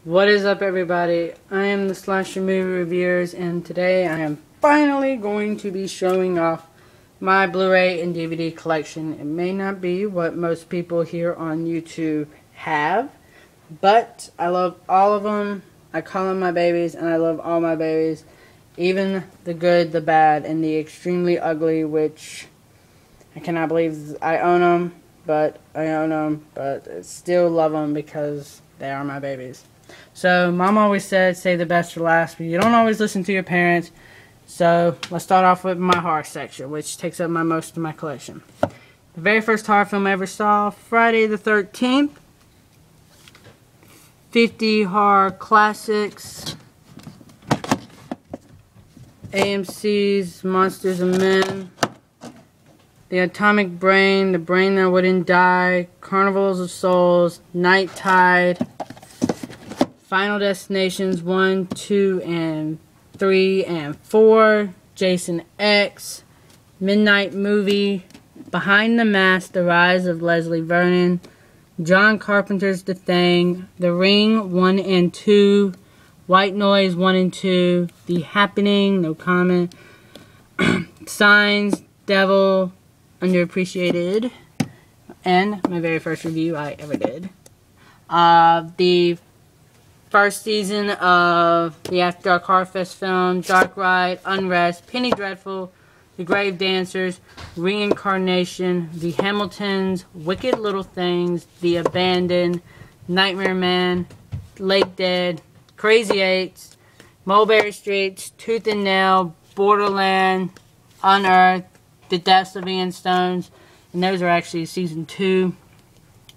What is up, everybody? I am the Slasher Movie Reviewers, and today I am finally going to be showing off my Blu-ray and DVD collection. It may not be what most people here on YouTube have, but I love all of them. I call them my babies, and I love all my babies, even the good, the bad, and the extremely ugly, which I cannot believe I own them, but I still love them because they are my babies. So, Mom always said, save the best for last, but you don't always listen to your parents. So, let's start off with my horror section, which takes up most of my collection. The very first horror film I ever saw, Friday the 13th. 50 horror classics. AMC's Monsters and Men. The Atomic Brain, The Brain That Wouldn't Die, Carnivals of Souls, Night Tide, Final Destinations 1, 2, and 3, and 4, Jason X, Midnight Movie, Behind the Mask, The Rise of Leslie Vernon, John Carpenter's The Thing, The Ring 1 and 2, White Noise 1 and 2, The Happening, no comment, Signs, Devil, Underappreciated, and my very first review I ever did. The first season of the After Dark Horror Fest film, Dark Ride, Unrest, Penny Dreadful, The Grave Dancers, Reincarnation, The Hamiltons, Wicked Little Things, The Abandoned, Nightmare Man, Lake Dead, Crazy Eights, Mulberry Streets, Tooth and Nail, Borderland, Unearthed, The Deaths of Ian Stones, and those are actually season 2.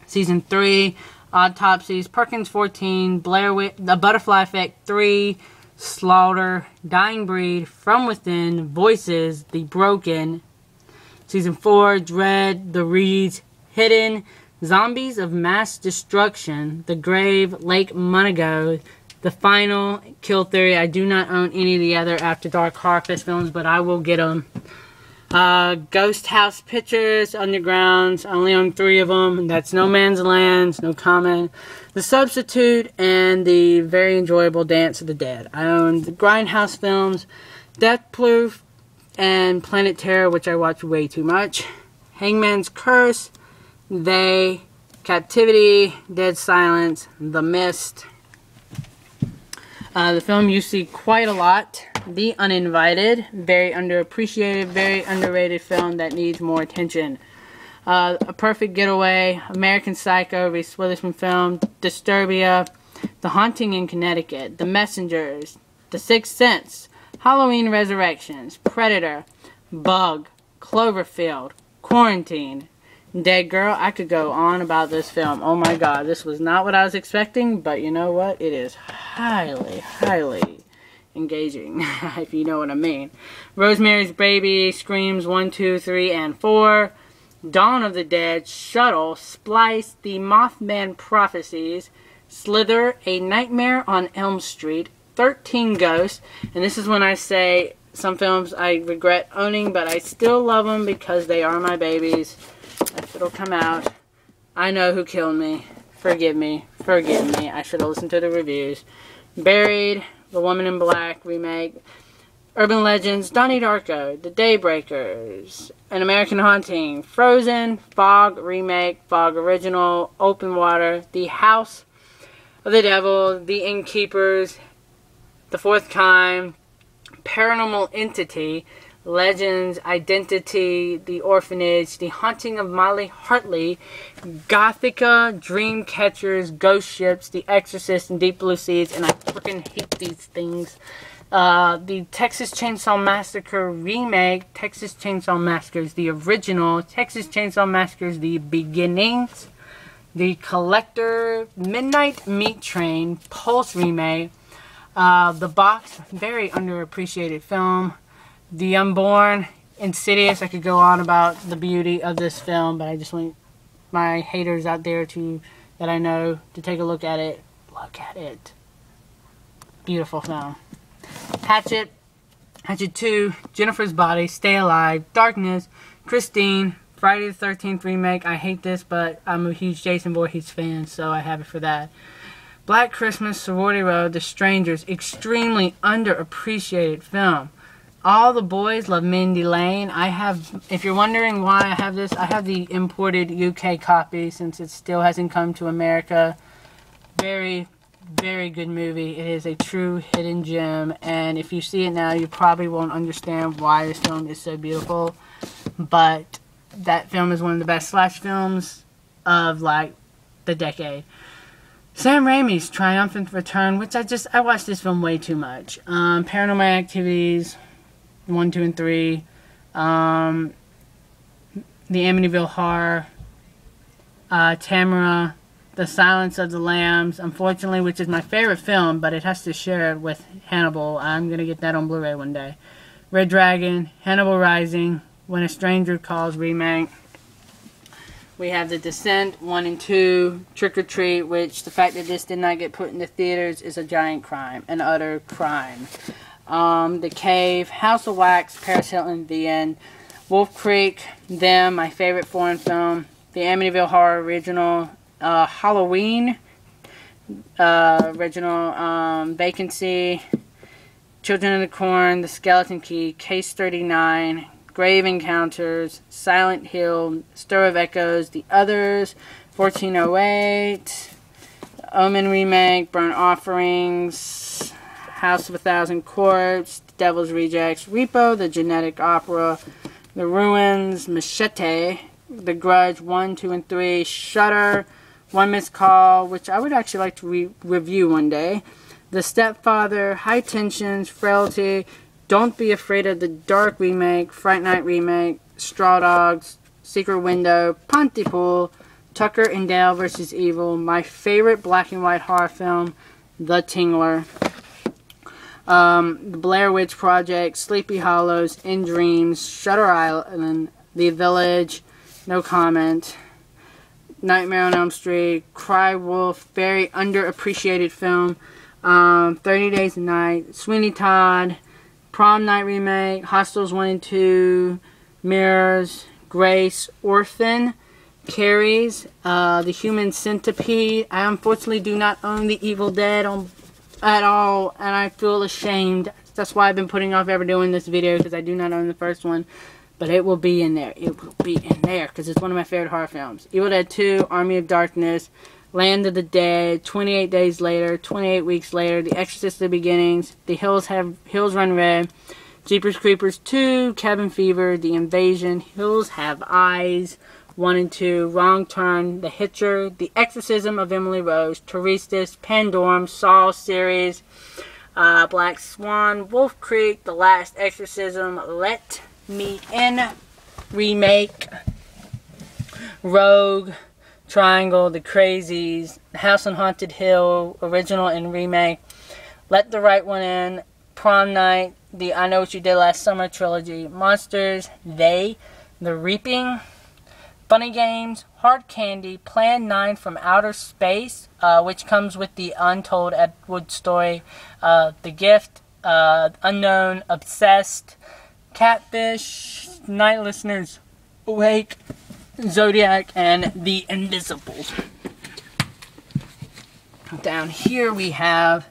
Season 3, Autopsies, Perkins 14, The Butterfly Effect 3, Slaughter, Dying Breed, From Within, Voices, The Broken. Season 4, Dread, The Reeds, Hidden, Zombies of Mass Destruction, The Grave, Lake Monago, The Final, Kill Theory. I do not own any of the other After Dark Horror Fest films, but I will get them. Ghost House Pictures, Undergrounds, I only own 3 of them, and that's No Man's Land, no comment. The Substitute, and the very enjoyable Dance of the Dead. I own the Grindhouse films, Death Proof, and Planet Terror, which I watch way too much. Hangman's Curse, They, Captivity, Dead Silence, The Mist. The film you see quite a lot. The Uninvited, very underappreciated, very underrated film that needs more attention. A Perfect Getaway, American Psycho, Reese Witherspoon film, Disturbia, The Haunting in Connecticut, The Messengers, The Sixth Sense, Halloween Resurrections, Predator, Bug, Cloverfield, Quarantine, Dead Girl. I could go on about this film. Oh my god, this was not what I was expecting, but you know what? It is highly engaging, if you know what I mean. Rosemary's Baby, Screams 1, 2, 3, and 4, Dawn of the Dead, Shuttle, Splice, The Mothman Prophecies, Slither, A Nightmare on Elm Street, 13 Ghosts, and this is when I say some films I regret owning, but I still love them because they are my babies. If it'll come out, I know who killed me. Forgive me. I should have listened to the reviews. Buried, The Woman in Black remake, Urban Legends, Donnie Darko, The Daybreakers, An American Haunting, Frozen, Fog remake, Fog original, Open Water, The House of the Devil, The Innkeepers, The Fourth Kind, Paranormal Entity, Legends, Identity, The Orphanage, The Haunting of Molly Hartley, Gothica, Dreamcatchers, Ghost Ships, The Exorcist, and Deep Blue Seas, and I freaking hate these things. The Texas Chainsaw Massacre remake, Texas Chainsaw Massacres, the original, Texas Chainsaw Massacres, The Beginnings, The Collector, Midnight Meat Train, Pulse remake, The Box, very underappreciated film, The Unborn, Insidious. I could go on about the beauty of this film, but I just want my haters out there that I know to take a look at it. Look at it. Beautiful film. Hatchet 2, Jennifer's Body, Stay Alive, Darkness, Christine, Friday the 13th remake. I hate this, but I'm a huge Jason Voorhees fan, so I have it for that. Black Christmas, Sorority Road, The Strangers, extremely underappreciated film. All the Boys Love Mindy Lane. I have, if you're wondering why I have this, I have the imported UK copy since it still hasn't come to America. Very, very good movie. It is a true hidden gem, and if you see it now, you probably won't understand why this film is so beautiful. But that film is one of the best slash films of, like, the decade. Sam Raimi's triumphant return, which I watched this film way too much. Paranormal Activities 1, 2, and 3. The Amityville Horror. Tamara. The Silence of the Lambs, unfortunately, which is my favorite film, but it has to share it with Hannibal. I'm going to get that on Blu-ray one day. Red Dragon, Hannibal Rising, When a Stranger Calls remake. We have The Descent 1 and 2, Trick or Treat, which the fact that this did not get put into theaters is a giant crime, an utter crime. The Cave, House of Wax, Paris Hilton, The End. Wolf Creek, Them, my favorite foreign film. The Amityville Horror original. Halloween original, Vacancy, Children of the Corn, The Skeleton Key, Case 39, Grave Encounters, Silent Hill, Stir of Echoes, The Others, 1408, Omen remake, Burnt Offerings, House of a Thousand Corpses, Devil's Rejects, Repo, The Genetic Opera, The Ruins, Machete, The Grudge 1, 2, and 3, Shudder, One Missed Call, which I would actually like to review one day. The Stepfather, High Tensions, Frailty, Don't Be Afraid of the Dark remake, Fright Night remake, Straw Dogs, Secret Window, Pontypool, Tucker and Dale vs. Evil, my favorite black and white horror film, The Tingler, The Blair Witch Project, Sleepy Hollows, In Dreams, Shutter Island, The Village, no comment. Nightmare on Elm Street, Cry Wolf, very underappreciated film. 30 Days a Night, Sweeney Todd, Prom Night remake, Hostels 1 and 2, Mirrors, Grace, Orphan, Carries, The Human Centipede. I unfortunately do not own The Evil Dead at all, and I feel ashamed. That's why I've been putting off ever doing this video, because I do not own the first one. But it will be in there. It will be in there because it's one of my favorite horror films. Evil Dead 2, Army of Darkness, Land of the Dead, 28 Days Later, 28 Weeks Later, The Exorcist: The Beginnings, The Hills Run Red, Jeepers Creepers 2, Cabin Fever, The Invasion, Hills Have Eyes 1 and 2, Wrong Turn, The Hitcher, The Exorcism of Emily Rose, Terrestus, Pandorum, Saw series, Black Swan, Wolf Creek, The Last Exorcism, Let Me In remake, Rogue, Triangle, The Crazies, House on Haunted Hill original and remake, Let the Right One In, Prom Night, the I Know What You Did Last Summer trilogy, Monsters, They, The Reaping, Funny Games, Hard Candy, Plan 9 from Outer Space, which comes with the Untold Ed Wood story, The Gift, Unknown, Obsessed, Catfish, Night Listeners, Awake, Zodiac, and The Invisible. Down here we have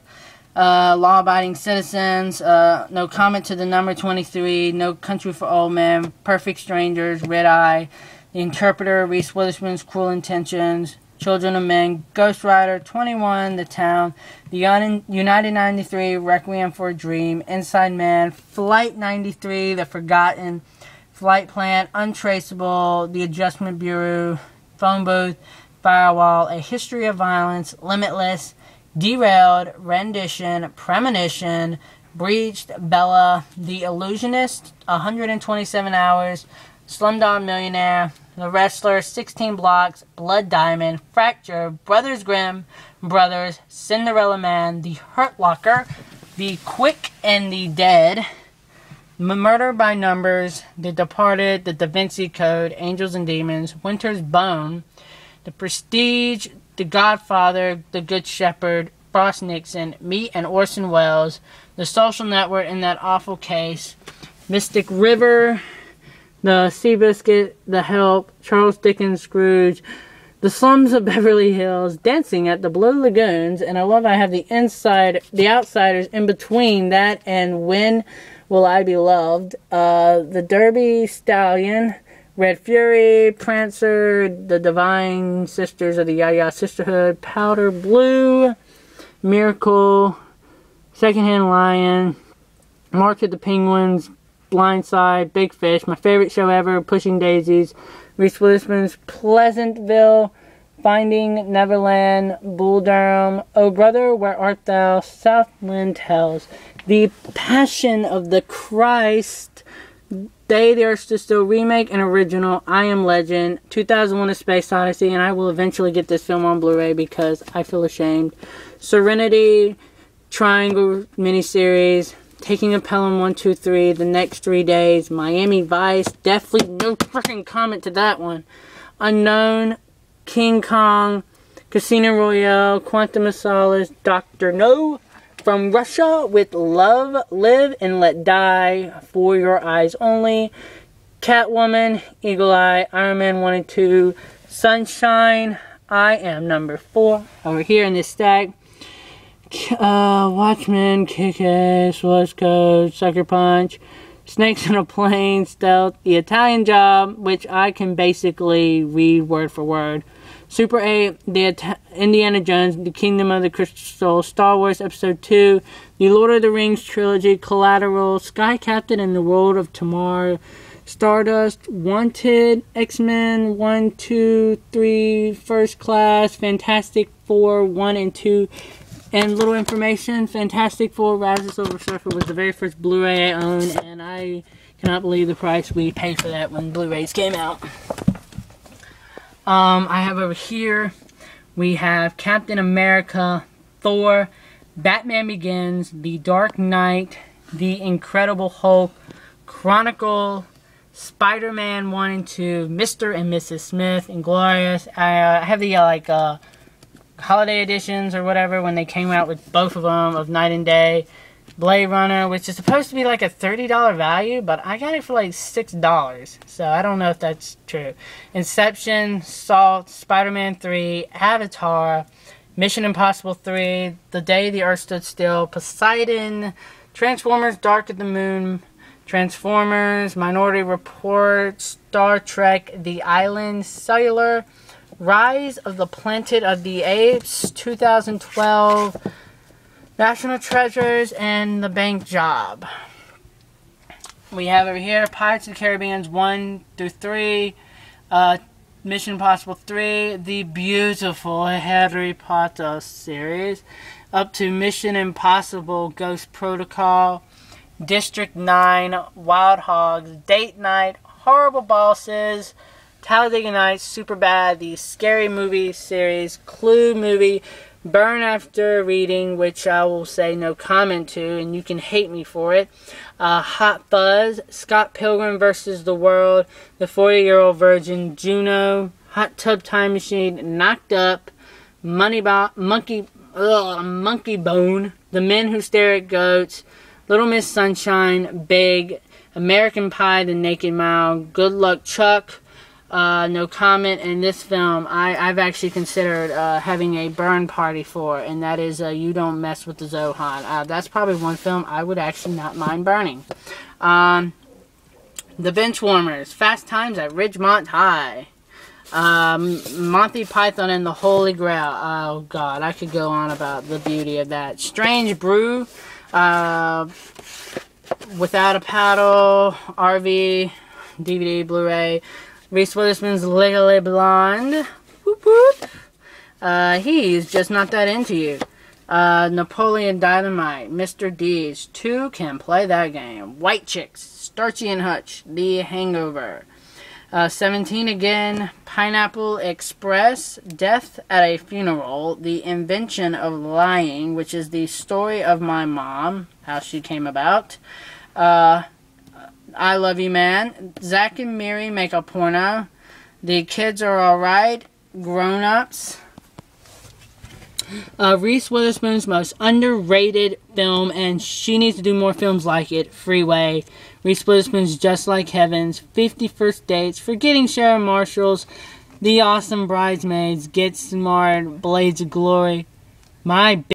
Law Abiding Citizens, No Comment to the Number 23, No Country for Old Men, Perfect Strangers, Red Eye, The Interpreter, Reese Witherspoon's Cruel Intentions, Children of Men, Ghost Rider, 21, The Town, The United 93, Requiem for a Dream, Inside Man, Flight 93, The Forgotten, Flight Plan, Untraceable, The Adjustment Bureau, Phone Booth, Firewall, A History of Violence, Limitless, Derailed, Rendition, Premonition, Breached, Bella, The Illusionist, 127 Hours, Slumdog Millionaire, The Wrestler, 16 Blocks, Blood Diamond, Fracture, Brothers Grimm, Brothers, Cinderella Man, The Hurt Locker, The Quick and the Dead, Murder by Numbers, The Departed, The Da Vinci Code, Angels and Demons, Winter's Bone, The Prestige, The Godfather, The Good Shepherd, Frost Nixon, Me and Orson Welles, The Social Network in That Awful Case, Mystic River, The Seabiscuit, The Help, Charles Dickens' Scrooge, The Slums of Beverly Hills, Dancing at the Blue Lagoons, and I love I have the Outsiders in between that and When Will I Be Loved, The Derby Stallion, Red Fury, Prancer, The Divine Sisters of the Yaya Sisterhood, Powder Blue, Miracle, Secondhand Lion, March of the Penguins, Blindside, Big Fish, my favorite show ever, Pushing Daisies, Reese Witherspoon's Pleasantville, Finding Neverland, Bull Durham, Oh Brother, Where Art Thou, Southland Tales, The Passion of the Christ, Day the Earth Stood Still remake and original, I Am Legend, 2001: A Space Odyssey, and I will eventually get this film on Blu-ray because I feel ashamed. Serenity, Triangle miniseries, Taking a Pelham 1, 2, 3, The Next 3 Days, Miami Vice, definitely no freaking comment to that one. Unknown, King Kong, Casino Royale, Quantum of Solace, Dr. No, From Russia with Love, Live and Let Die, For Your Eyes Only, Catwoman, Eagle Eye, Iron Man 1 and 2, Sunshine, I Am number 4, over here in this stack. Watchmen, Kick-Ass, West Coast, Sucker Punch, Snakes on a Plane, Stealth, The Italian Job, which I can basically read word for word, Super 8, Indiana Jones, The Kingdom of the Crystal, Star Wars Episode 2, The Lord of the Rings Trilogy, Collateral, Sky Captain and the World of Tomorrow, Stardust, Wanted, X-Men 1, 2, 3, First Class, Fantastic Four 1 and 2, and little information, Fantastic Four, Rise of the Silver Surfer was the very first Blu-ray I owned, and I cannot believe the price we paid for that when Blu-rays came out. I have over here, we have Captain America, Thor, Batman Begins, The Dark Knight, The Incredible Hulk, Chronicle, Spider-Man 1 and 2, Mr. and Mrs. Smith, Inglourious. I have the holiday editions or whatever when they came out with both of them, of Night and Day, Blade Runner, which is supposed to be like a $30 value, but I got it for like $6, so I don't know if that's true. Inception, Salt, Spider-Man 3, Avatar, Mission Impossible 3, The Day the Earth Stood Still, Poseidon, Transformers Dark of the Moon, Transformers, Minority Report, Star Trek, The Island, Cellular, Rise of the Planet of the Apes, 2012, National Treasures, and The Bank Job. We have over here Pirates of the Caribbean 1 through 3, Mission Impossible 3, the beautiful Harry Potter series, up to Mission Impossible Ghost Protocol, District 9, Wild Hogs, Date Night, Horrible Bosses, Talladega Nights, Superbad, the Scary Movie series, Clue movie, Burn After Reading, which I will say no comment to, and you can hate me for it, Hot Fuzz, Scott Pilgrim vs. the World, The 40-Year-Old Virgin, Juno, Hot Tub Time Machine, Knocked Up, Monkey Bone, The Men Who Stare at Goats, Little Miss Sunshine, Big, American Pie, The Naked Mile, Good Luck Chuck, no comment. In this film, I've actually considered having a burn party for, and that is You Don't Mess with the Zohan. That's probably one film I would actually not mind burning. The Benchwarmers, Fast Times at Ridgemont High, Monty Python and the Holy Grail. Oh God, I could go on about the beauty of that. Strange Brew, Without a Paddle, RV, DVD, Blu-ray, Reese Witherspoon's Legally Blonde, whoop whoop, He's Just Not That Into You, Napoleon Dynamite, Mr. Deeds, 2 Can Play That Game, White Chicks, Starchy and Hutch, The Hangover, 17 Again, Pineapple Express, Death at a Funeral, The Invention of Lying, which is the story of my mom, how she came about, I Love You Man, Zack and Miri Make a Porno, The Kids Are Alright, Grown Ups, Reese Witherspoon's most underrated film, and she needs to do more films like it, Freeway, Reese Witherspoon's Just Like Heaven's, 50 First Dates, Forgetting Sarah Marshall's, The Awesome Bridesmaids, Get Smart, Blades of Glory. My